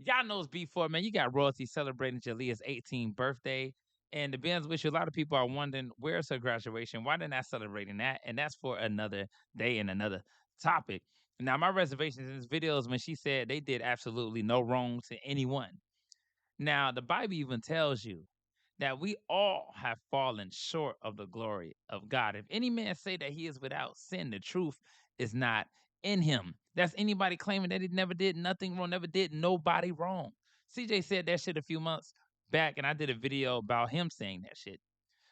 Y'all knows before, man, you got royalty celebrating Jalliyah's 18th birthday. And to be honest with you, a lot of people are wondering where's her graduation? Why they're not celebrating that? And that's for another day and another topic. Now, my reservations in this video is when she said they did absolutely no wrong to anyone. Now, the Bible even tells you that we all have fallen short of the glory of God. If any man say that he is without sin, the truth is not in him. That's anybody claiming that he never did nothing wrong, never did nobody wrong. CJ said that shit a few months back, and I did a video about him saying that shit.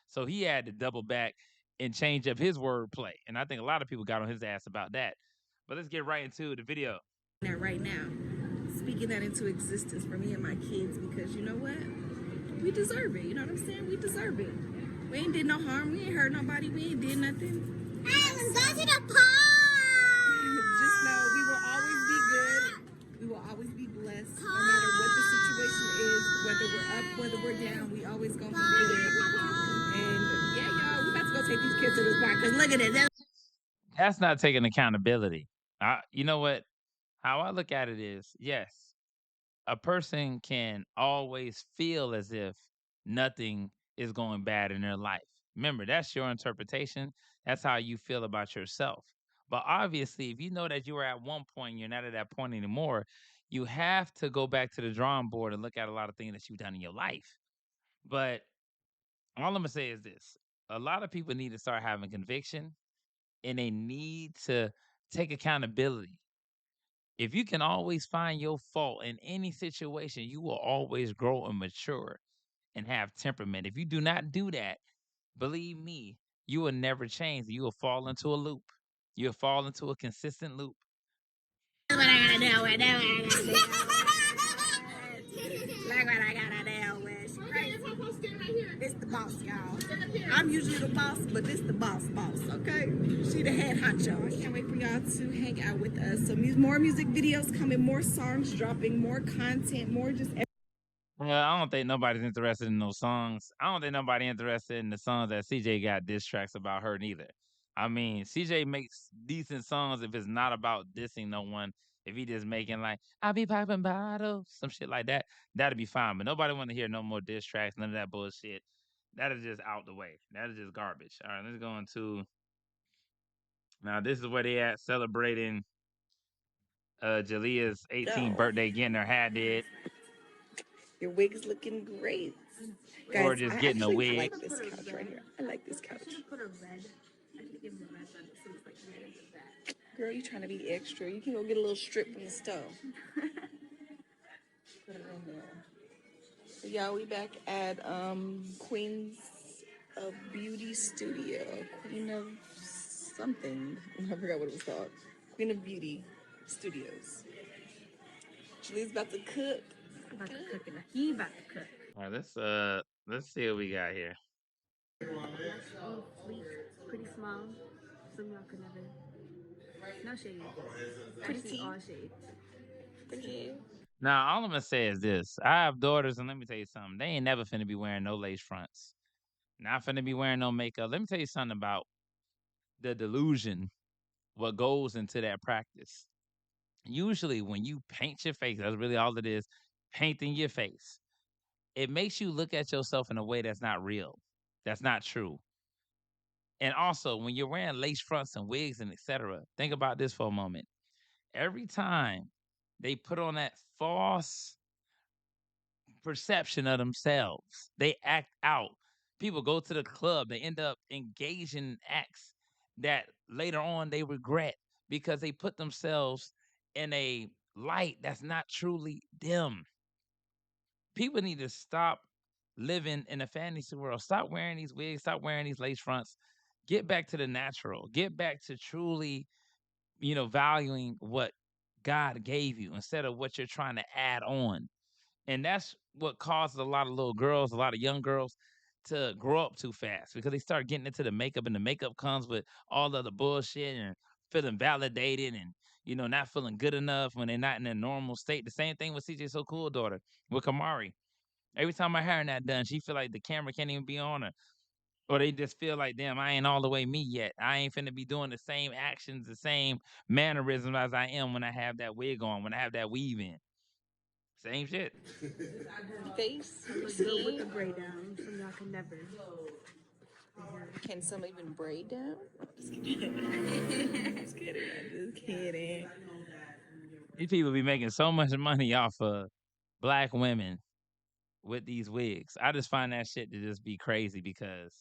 So he had to double back and change up his wordplay. And I think a lot of people got on his ass about that. But let's get right into the video. Right now, speaking that into existence for me and my kids, because you know what? We deserve it. You know what I'm saying? We deserve it. We ain't did no harm. We ain't hurt nobody. We ain't did nothing. Hey, let's go to the park. Just know we will always be good. We will always be blessed. No matter what the situation is, whether we're up, whether we're down, we always gonna be good. And yeah, y'all, we about to go take these kids to this park. Cause look at it. That's not taking accountability. You know what? How I look at it is, yes, a person can always feel as if nothing is going bad in their life. Remember, that's your interpretation. That's how you feel about yourself. But obviously, if you know that you were at one point, you're not at that point anymore, you have to go back to the drawing board and look at a lot of things that you've done in your life. But all I'm going to say is this: a lot of people need to start having conviction and they need to take accountability. If you can always find your fault in any situation, you will always grow and mature and have temperament. If you do not do that, believe me, you will never change. You will fall into a loop. You'll fall into a consistent loop. That's what I gotta deal with. That's what I gotta deal with. Like what I gotta deal with. This the boss, y'all. I'm usually the boss, but this the boss, okay? She the head honcho. I can't wait for y'all to hang out with us. So more music videos coming, more songs dropping, more content, more just. Well, I don't think nobody's interested in those songs. I don't think nobody interested in the songs that CJ got diss tracks about her neither. I mean, CJ makes decent songs if it's not about dissing no one. If he just making like "I be popping bottles," some shit like that, that'd be fine. But nobody want to hear no more diss tracks, none of that bullshit. That is just out the way. That is just garbage. All right, let's go into now. This is where they at celebrating Jalliyah's 18th birthday, getting her hair did, Your wig is looking great. or Guys, just I getting a actually wig. like this couch right here. I like this couch. Girl, you trying to be extra. You can go get a little strip from the stove. Put it in there. So y'all, we back at Queens of Beauty Studio. Queen of something. I forgot what it was called. Queen of Beauty Studios. Julie's about to cook. About to cook it. He about to cook. All right, let's see what we got here. Oh, sleek, pretty small. Some y'all could never. No shade. Actually, all shade. Pretty. Now, all I'm gonna say is this: I have daughters, and let me tell you something. They ain't never finna be wearing no lace fronts. Not finna be wearing no makeup. Let me tell you something about the delusion. What goes into that practice? Usually, when you paint your face, that's really all it is. Painting your face. It makes you look at yourself in a way that's not real. That's not true. And also, when you're wearing lace fronts and wigs and etc., think about this for a moment. Every time they put on that false perception of themselves, they act out. People go to the club, they end up engaging in acts that later on they regret because they put themselves in a light that's not truly them. People need to stop living in a fantasy world. Stop wearing these wigs, stop wearing these lace fronts. Get back to the natural. Get back to truly, valuing what God gave you instead of what you're trying to add on. And that's what causes a lot of little girls, a lot of young girls to grow up too fast because they start getting into the makeup and the makeup comes with all of the bullshit and feeling validated and not feeling good enough when they're not in a normal state. The same thing with CJ So Cool daughter, with Kamari. Every time I hair not done, she feel like the camera can't even be on her. Or they just feel like, damn, I ain't all the way me yet. I ain't finna be doing the same actions, the same mannerisms as I am when I have that wig on, when I have that weave in. Same shit. Face, I look good with the skin. braid down. Some y'all can never. Can some even braid down? I'm just kidding. Just kidding. I'm just kidding. These people be making so much money off of black women with these wigs. I just find that shit to just be crazy because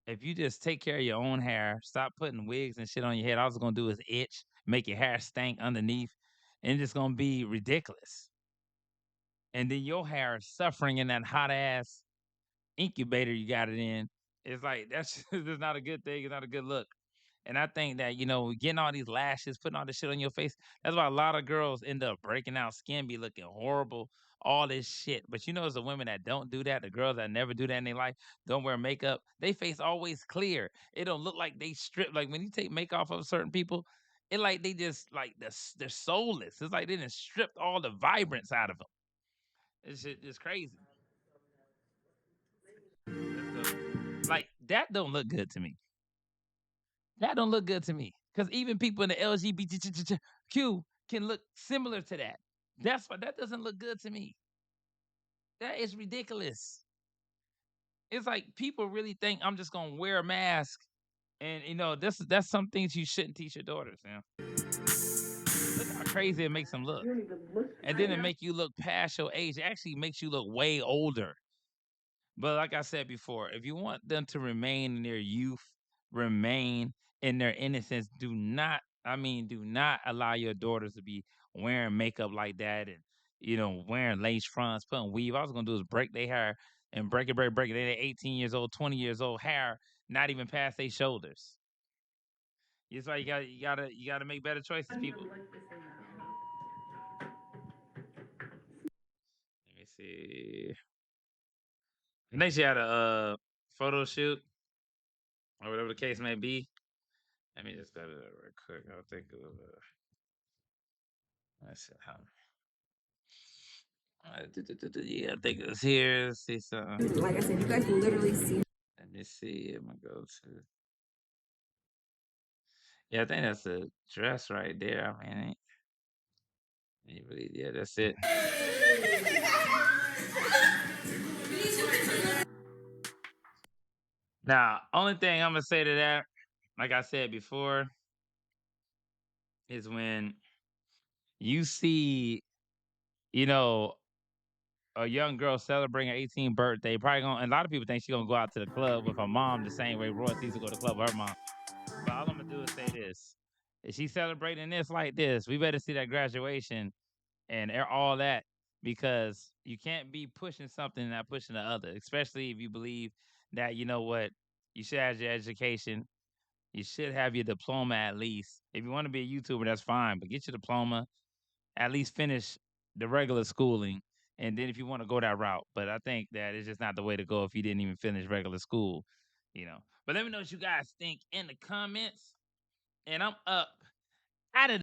if you just take care of your own hair, stop putting wigs and shit on your head, all it's gonna do is itch, make your hair stink underneath, and it's gonna be ridiculous. And then your hair is suffering in that hot ass incubator you got it in. It's like that's just not a good thing. It's not a good look. And I think that, getting all these lashes, putting all this shit on your face, that's why a lot of girls end up breaking out skin, be looking horrible, all this shit. But it's the women that don't do that, the girls that never do that in their life, don't wear makeup, they face always clear. It don't look like they strip. Like when you take makeup off of certain people, it like they just like they're soulless. It's like they didn't stripped all the vibrance out of them. It's shit just crazy. That's the like that don't look good to me. That don't look good to me. Because even people in the LGBTQ can look similar to that. That's why that doesn't look good to me. That is ridiculous. It's like people really think I'm just gonna wear a mask, and that's some things you shouldn't teach your daughters. Look how crazy it makes them look, and then it make you look past your age. It actually makes you look way older. But like I said before, if you want them to remain in their youth, remain in their innocence, do not allow your daughters to be wearing makeup like that and wearing lace fronts, putting weave. All I was gonna do is break their hair and break it. They're 18 years old, 20 years old, hair not even past their shoulders. It's why you gotta make better choices, people. Let me see. Next, you had a photo shoot or whatever the case may be. Let me just go to that real quick. I'll think of let's see how. Yeah, I think it was here. Let's see something. Like I said, you guys can literally see. Let me see. I'm gonna go to. Yeah, I think that's a dress right there. I mean, yeah, that's it. Now, only thing I'm gonna say to that, like I said before, is when you see, you know, a young girl celebrating her 18th birthday, probably gonna. And a lot of people think she's gonna go out to the club with her mom the same way Royce used to go to the club with her mom. But all I'm gonna do is say this: if she's celebrating this like this, we better see that graduation and all that because you can't be pushing something and not pushing the other. Especially if you believe that what you should have your education, you should have your diploma at least. If you want to be a YouTuber, that's fine, but get your diploma, at least finish the regular schooling, and then if you want to go that route. But I think that it's just not the way to go if you didn't even finish regular school. But let me know what you guys think in the comments, and I'm up out of